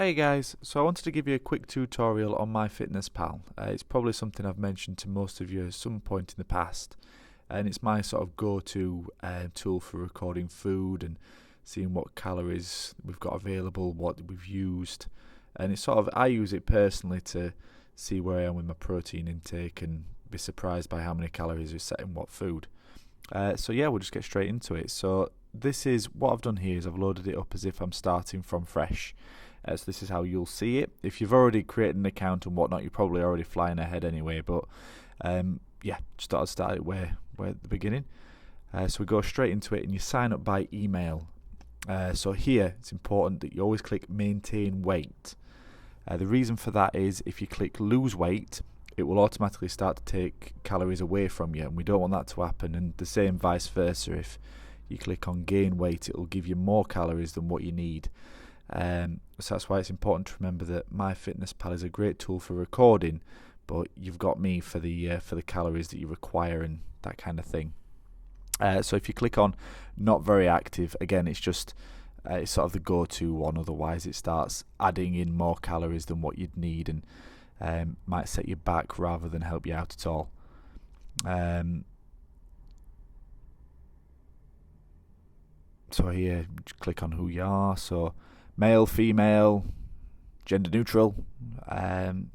Hey guys, so I wanted to give you a quick tutorial on MyFitnessPal. It's probably something I've mentioned to most of you at some point in the past, and it's my sort of go-to tool for recording food and seeing what calories we've got available, what we've used, and it's sort of, I use it personally to see where I am with my protein intake and be surprised by how many calories are set in what food. So yeah, we'll just get straight into it. So this is what I've done here is I've loaded it up as if I'm starting from fresh. So this is how you'll see it. If you've already created an account and whatnot, you're probably already flying ahead anyway. But yeah, just thought I'd start it where at the beginning. So we go straight into it, and you sign up by email. So here it's important that you always click maintain weight. The reason for that is if you click lose weight, it will automatically start to take calories away from you, and we don't want that to happen. And the same vice versa. If you click on gain weight, it will give you more calories than what you need. So that's why it's important to remember that MyFitnessPal is a great tool for recording, but you've got me for the calories that you require and that kind of thing. So if you click on not very active, again, it's just it's sort of the go-to one. Otherwise, it starts adding in more calories than what you'd need, and might set you back rather than help you out at all. So here, just click on who you are. So male, female, gender neutral.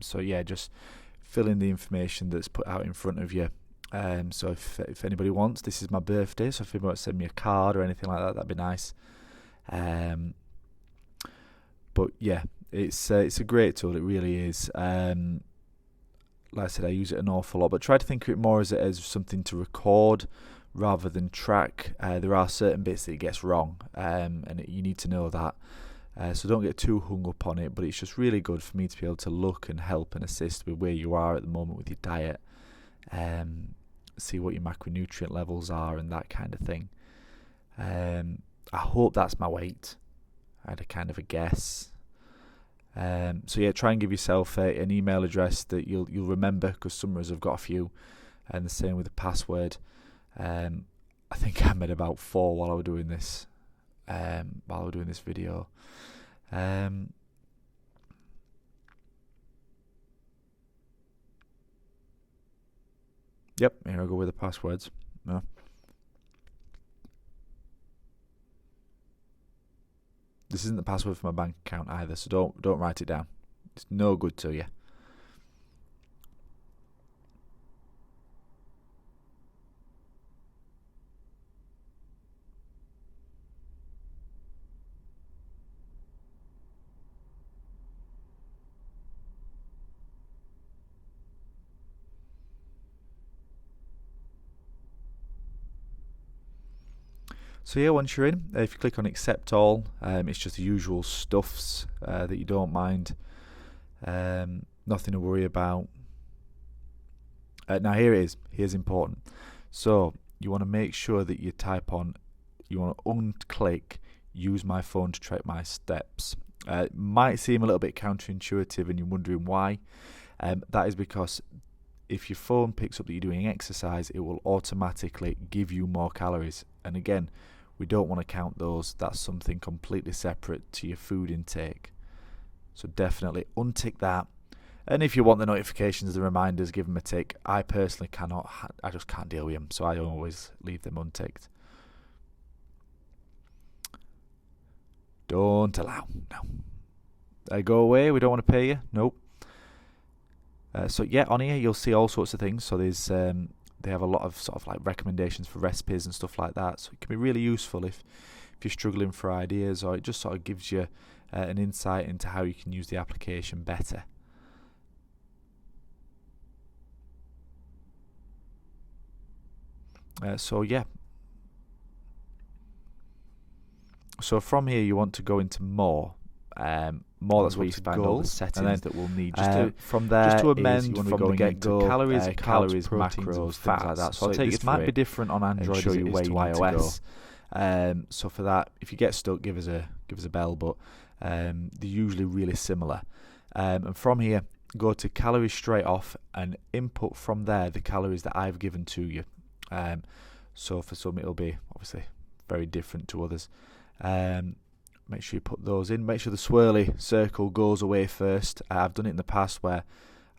So yeah, just fill in the information that's put out in front of you. So if anybody wants, this is my birthday, so if anybody wants to send me a card or anything like that, that'd be nice. But yeah, it's a great tool, it really is. Like I said, I use it an awful lot, but try to think of it more as something to record rather than track. There are certain bits that it gets wrong, and you need to know that. So don't get too hung up on it, but it's just really good for me to be able to look and help and assist with where you are at the moment with your diet, see what your macronutrient levels are and that kind of thing. I hope that's my weight. I had a kind of a guess. So yeah, try and give yourself an email address that you'll remember, because some of us have got a few, and the same with the password. I think I made about 4 while I was doing this. Video. Yep, here I go with the passwords. No. This isn't the password for my bank account either, so don't write it down. It's no good to you. So yeah, once you're in, if you click on accept all, it's just the usual stuffs that you don't mind. Nothing to worry about. Now here it is. Here's important. So you want to make sure that you want to unclick use my phone to track my steps. It might seem a little bit counterintuitive and you're wondering why. That is because if your phone picks up that you're doing exercise, it will automatically give you more calories. And again, we don't want to count those. That's something completely separate to your food intake. So definitely untick that. And if you want the notifications, the reminders, give them a tick. I personally cannot. I just can't deal with them, so I always leave them unticked. Don't allow. No. They go away. We don't want to pay you. Nope. So yeah, on here you'll see all sorts of things. So there's they have a lot of sort of like recommendations for recipes and stuff like that. So it can be really useful if you're struggling for ideas, or it just sort of gives you an insight into how you can use the application better. So yeah. So from here you want to go into more. That's where you find all the settings that we'll need. From there, just to amend from the get-go, calories, macros, things like that. So I'll take this might be different on Android as it is to iOS. So for that, if you get stuck, give us a bell. But they're usually really similar. And from here, go to calories straight off and input from there the calories that I've given to you. So for some, it'll be obviously very different to others. make sure you put those in. Make sure the swirly circle goes away first. I've done it in the past where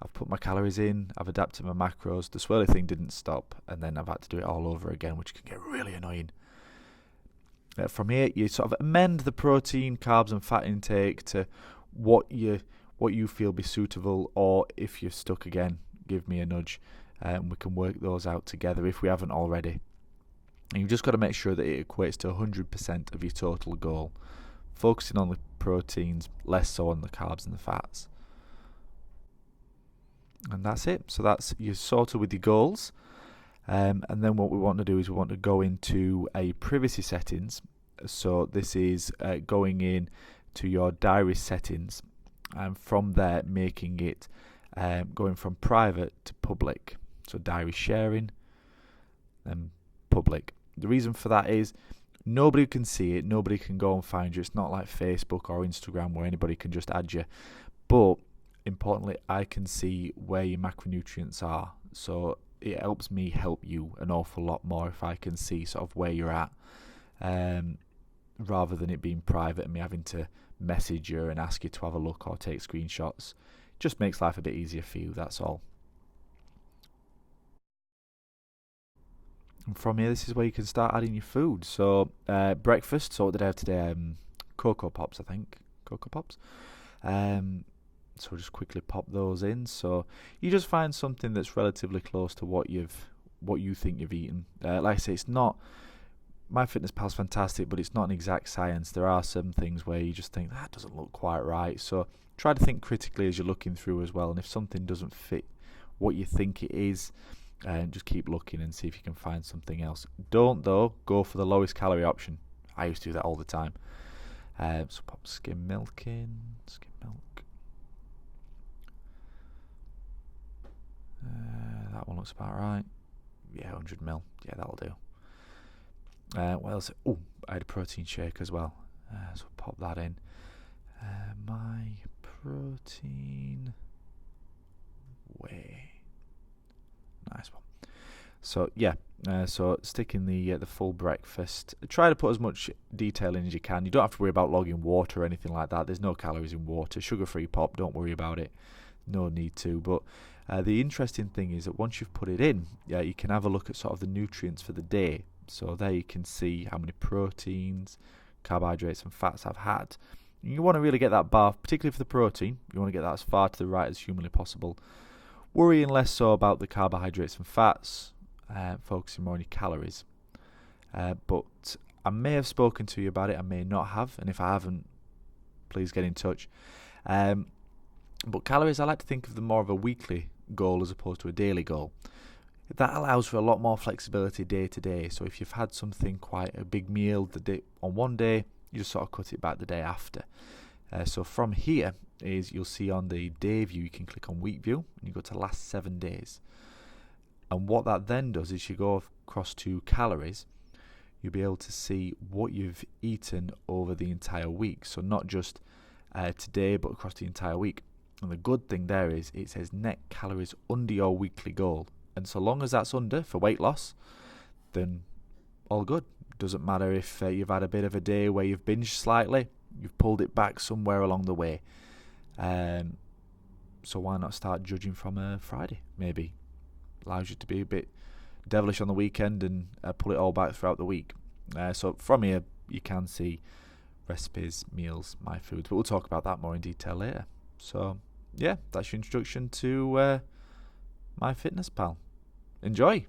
I've put my calories in, I've adapted my macros, the swirly thing didn't stop, and then I've had to do it all over again, which can get really annoying. From here, you sort of amend the protein, carbs and fat intake to what you feel be suitable, or if you're stuck again, give me a nudge and we can work those out together if we haven't already. And you've just got to make sure that it equates to 100% of your total goal, focusing on the proteins, less so on the carbs and the fats. And that's it. So that's you're sorted with your goals. And then what we want to do is we want to go into a privacy settings. So this is going in to your diary settings, and from there making it going from private to public. So diary sharing and public. The reason for that is nobody can see it, nobody can go and find you. It's not like Facebook or Instagram where anybody can just add you. But importantly, I can see where your macronutrients are. So it helps me help you an awful lot more if I can see sort of where you're at, rather than it being private and me having to message you and ask you to have a look or take screenshots. Just makes life a bit easier for you, that's all. And from here, this is where you can start adding your food. So breakfast, so what did I have today? Cocoa Pops, I think. Cocoa Pops. So just quickly pop those in. So you just find something that's relatively close to what you think you've eaten. Like I say, it's not MyFitnessPal's fantastic, but it's not an exact science. There are some things where you just think that doesn't look quite right. So try to think critically as you're looking through as well. And if something doesn't fit what you think it is, just keep looking and see if you can find something else. Don't though go for the lowest calorie option. I used to do that all the time. So pop skim milk in. Skim milk. That one looks about right. Yeah, 100ml. Yeah, that'll do. What else? Oh, I had a protein shake as well. So pop that in. My protein whey. Nice one. So yeah, so stick in the full breakfast. Try to put as much detail in as you can. You don't have to worry about logging water or anything like that. There's no calories in water. Sugar-free pop, don't worry about it. No need to. But the interesting thing is that once you've put it in, you can have a look at sort of the nutrients for the day. So there you can see how many proteins, carbohydrates and fats I've had. You want to really get that bar, particularly for the protein, you want to get that as far to the right as humanly possible. Worrying less so about the carbohydrates and fats, focusing more on your calories. But I may have spoken to you about it, I may not have, and if I haven't, please get in touch. But calories, I like to think of them more of a weekly goal as opposed to a daily goal. That allows for a lot more flexibility day to day. So if you've had something quite a big meal on one day, you just sort of cut it back the day after. So from here is you'll see on the day view, you can click on week view and you go to last 7 days. And what that then does is you go across to calories, you'll be able to see what you've eaten over the entire week. So not just today, but across the entire week. And the good thing there is it says net calories under your weekly goal. And so long as that's under for weight loss, then all good. Doesn't matter if you've had a bit of a day where you've binged slightly, you've pulled it back somewhere along the way. So why not start judging from a Friday, maybe? Allows you to be a bit devilish on the weekend and pull it all back throughout the week. So from here, you can see recipes, meals, my foods. But we'll talk about that more in detail later. So yeah, that's your introduction to MyFitnessPal. Enjoy!